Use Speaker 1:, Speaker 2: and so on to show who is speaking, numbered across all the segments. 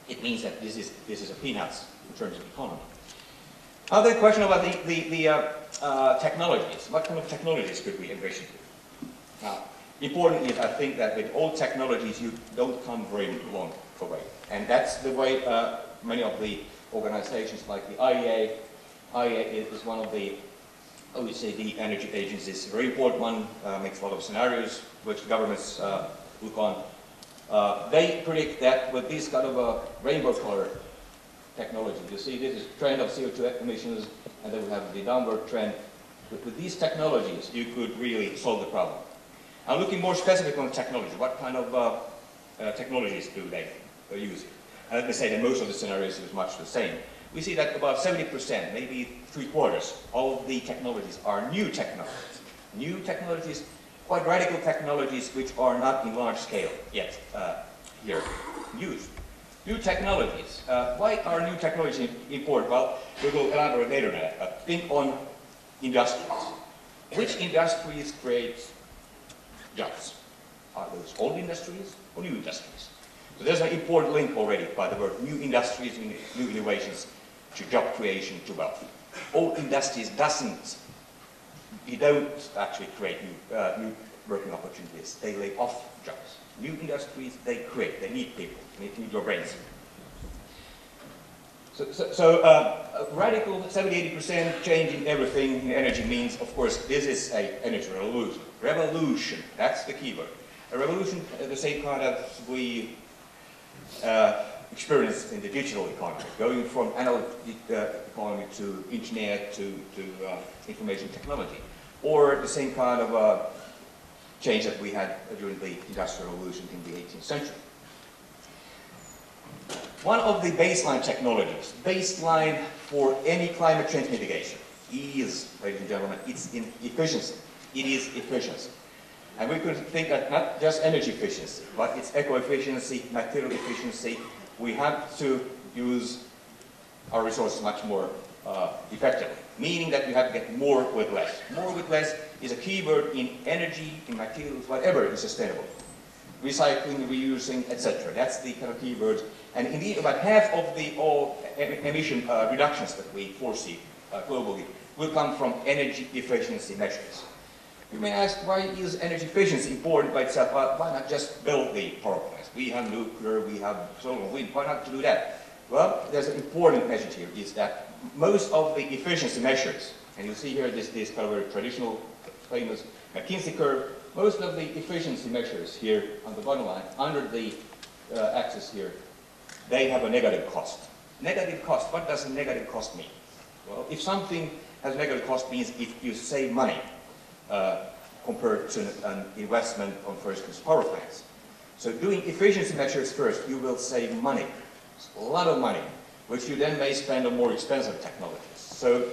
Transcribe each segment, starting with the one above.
Speaker 1: it means that this is a peanuts in terms of economy. Now the question about the technologies. What kind of technologies could we envision? Now, important is, I think, that with old technologies you don't come very long away. And that's the way many of the organizations like the IEA is one of the OECD energy agencies, a very important one, makes a lot of scenarios which governments look on. They predict that with this kind of a rainbow color technology, you see this is trend of CO2 emissions, and then we have the downward trend. With these technologies, you could really solve the problem. Now, looking more specific on technology, what kind of technologies do they use? And let me say that most of the scenarios is much the same. We see that about 70%, maybe 3/4 of the technologies are new technologies. New technologies, quite radical technologies, which are not in large scale yet here used. New technologies. Why are new technologies important? Well, we will elaborate later on that. But think on industries. Which industries create jobs? Are those old industries or new industries? So there's an important link already by the word new industries, new innovations to job creation, to wealth. Old industries don't actually create new working opportunities. They lay off jobs. New industries, they create. They need people. They need your brains. So radical 70–80% change in everything in energy means, of course, this is an energy revolution. Revolution, that's the key word. A revolution, the same kind of we experienced in the digital economy, going from analog economy to engineered to information technology, or the same kind of change that we had during the Industrial Revolution in the 18th century. One of the baseline technologies, baseline for any climate change mitigation is, ladies and gentlemen, it's in efficiency. It is efficiency. And we could think that not just energy efficiency, but it's eco-efficiency, material efficiency. We have to use our resources much more effectively, meaning that we have to get more with less. More with less is a key word in energy, in materials, whatever is sustainable. Recycling, reusing, etc. That's the kind of key words. And indeed, about half of the all emission reductions that we foresee globally will come from energy efficiency measures. You may ask, why is energy efficiency important by itself? Well, why not just build the power plants? We have nuclear, we have solar, wind. Why not to do that? Well, there's an important message here, is that most of the efficiency measures, and you see here this kind of very traditional, famous McKinsey curve, most of the efficiency measures here on the bottom line, under the axis here, they have a negative cost. Negative cost, what does a negative cost mean? Well, if something has a negative cost, means if you save money compared to an investment on, for instance, power plants. So doing efficiency measures first, you will save money, a lot of money, which you then may spend on more expensive technologies. So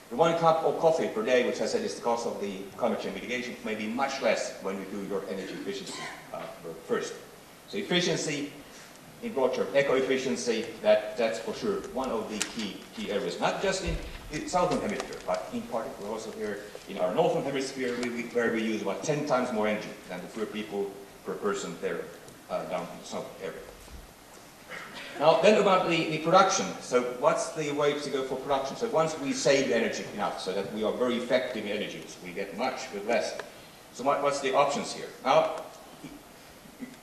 Speaker 1: the 1 cup of coffee per day, which I said is the cost of the climate change mitigation, may be much less when you do your energy efficiency first. So efficiency, in broad terms, eco-efficiency, that's for sure one of the key areas, not just in the southern hemisphere, but in particular also here in our northern hemisphere, where we use about 10 times more energy than the poor people per person there down in the southern area. Now, then about the production. So what's the way to go for production? So once we save energy enough so that we are very effective in energy use, we get much with less. So what's the options here? Now,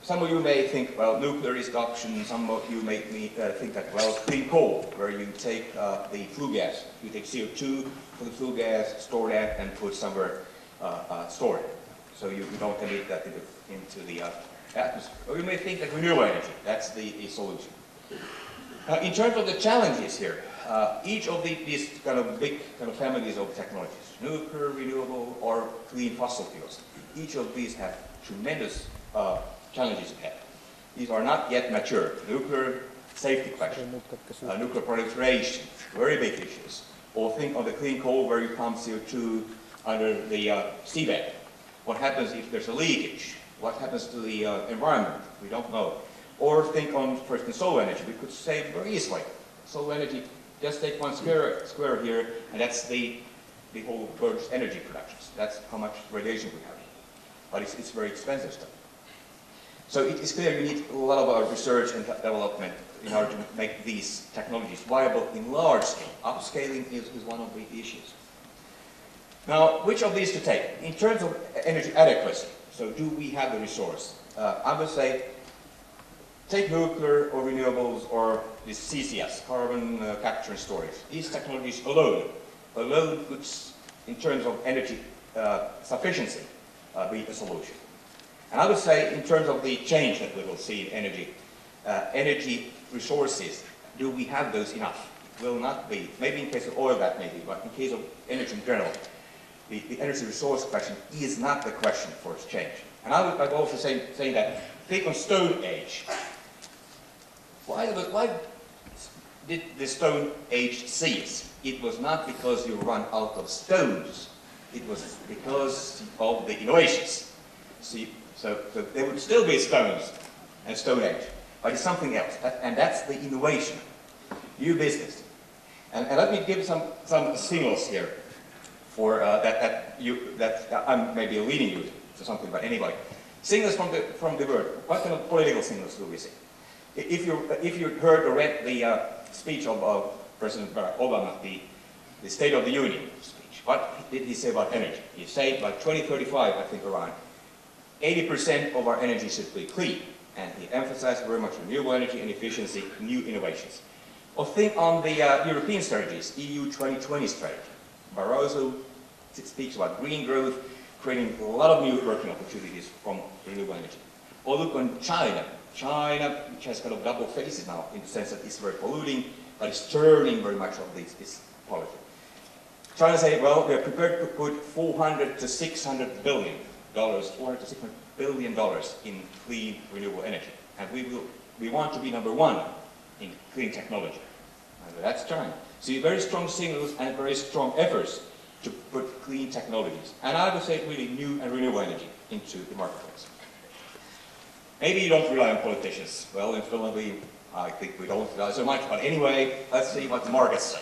Speaker 1: some of you may think, well, nuclear is the option. Some of you may think that, well, clean coal, where you take the flue gas. You take CO2 for the flue gas, store that, and put somewhere, store it. So you don't emit that into the atmosphere. Or you may think that renewable energy, that's the solution. In terms of the challenges here, each of these kind of big kind of families of technologies, nuclear, renewable, or clean fossil fuels, each of these have tremendous challenges ahead. These are not yet mature. Nuclear safety question, nuclear proliferation, very big issues. Or think of the clean coal where you pump CO2 under the seabed. What happens if there's a leakage? What happens to the environment? We don't know. Or think on, for instance, solar energy. We could save very easily. Solar energy, just take one square here, and that's the whole Earth's energy productions. That's how much radiation we have. But it's very expensive stuff. So it is clear you need a lot of research and development in order to make these technologies viable in large scale. Upscaling is one of the issues. Now, which of these to take? In terms of energy adequacy, so do we have the resource? I would say take nuclear or renewables or this CCS, carbon capture and storage. These technologies alone could, in terms of energy sufficiency, be a solution. And I would say in terms of the change that we will see in energy resources, do we have those enough? It will not be. Maybe in case of oil that may be, but in case of energy in general, the energy resource question is not the question for its change. And I would also say that, think on Stone Age. Why did the Stone Age cease? It was not because you run out of stones. It was because of the innovations. See, so there would still be stones and Stone Age, but it's something else, and that's the innovation, new business. And let me give some signals here for that I'm maybe leading you to something, but anyway, signals from the world. What kind of political signals do we see? If you heard or read the speech of President Barack Obama, the State of the Union speech, what did he say about energy? He said by 2035, I think around 80% of our energy should be clean, and he emphasized very much renewable energy and efficiency, new innovations. Or think on the European strategies, EU 2020 strategy. Barroso speaks about green growth, creating a lot of new working opportunities from renewable energy. Or look on China. China, which has kind of double faces now, in the sense that it's very polluting, but it's turning very much of this policy. China say, well, we are prepared to put $400 to $600 billion in clean renewable energy, and we want to be #1 in clean technology. And that's China. So very strong signals and very strong efforts to put clean technologies, and I would say really new and renewable energy into the marketplace. Maybe you don't rely on politicians. Well, in Finland, I think we don't rely so much, but anyway, let's see what the markets say.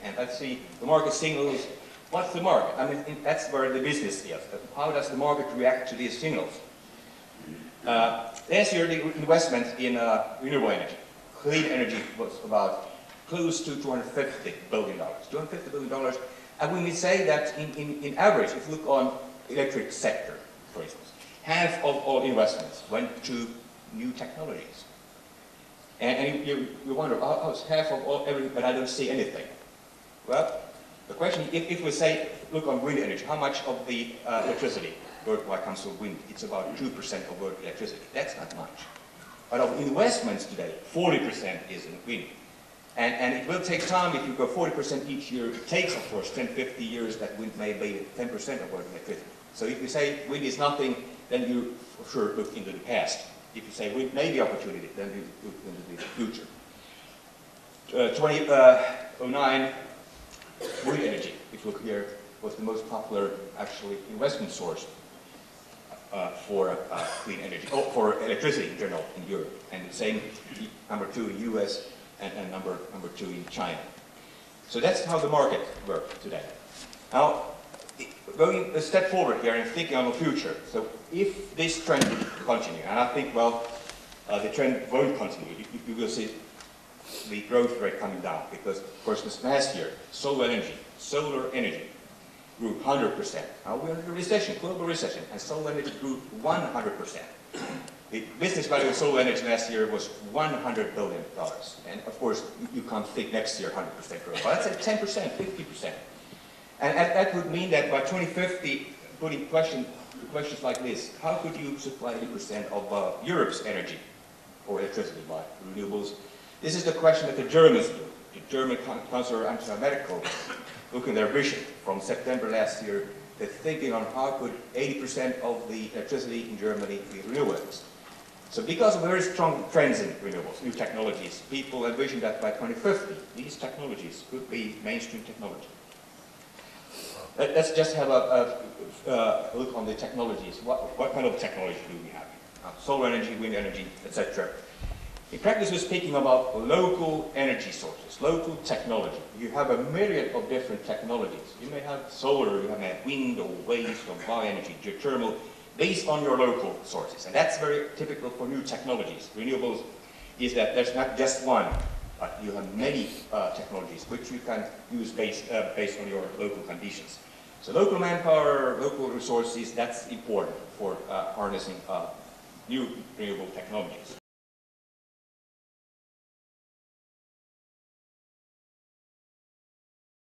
Speaker 1: And let's see the market signals. What's the market? I mean, that's where the business is. How does the market react to these signals? Last year, the investment in renewable energy, clean energy, was about close to $250 billion. $250 billion. And we may say that in average, if you look on electric sector, for instance, half of all investments went to new technologies. And you wonder, how's half of all everything, but I don't see anything. Well, the question, if we say, look on wind energy, how much of the electricity worldwide comes from wind? It's about 2% of world electricity. That's not much. But of investments today, 40% is in wind. And it will take time if you go 40% each year. It takes, of course, 10, 50 years that wind may be 10% of world electricity. So if you say wind is nothing, then you for sure look into the past. If you say wind may be opportunity, then you look into the future. 2009, wind energy, if you look here, was the most popular, actually, investment source for clean energy, for electricity in general in Europe. And the same, #2 in US and number 2 in China. So that's how the market works today. Now, going a step forward here and thinking on the future. So if this trend will continue, and I think, well, the trend won't continue. You will see the growth rate coming down because, of course, this last year, solar energy grew 100%. Now we're in a recession, global recession, and solar energy grew 100%. The business value of solar energy last year was $100 billion. And of course, you can't think next year 100% growth, but that's at 10%, 50%. And that would mean that by 2050, putting questions like this, how could you supply 80% of Europe's energy or electricity by renewables? This is the question that the Germans do. The German Chancellor Angela Merkel, look at their vision from September last year, they're thinking on how could 80% of the electricity in Germany be renewables. So because of very strong trends in renewables, new technologies, people envision that by 2050, these technologies could be mainstream technology. Let's just have a look on the technologies. What kind of technology do we have? Solar energy, wind energy, etc. In practice, we're speaking about local energy sources, local technology. You have a myriad of different technologies. You may have solar, you may have wind or waste or bioenergy, geothermal, based on your local sources. And that's very typical for new technologies, renewables. is that there's not just one, but you have many technologies which you can use based on your local conditions. So local manpower, local resources, that's important for harnessing new renewable technologies.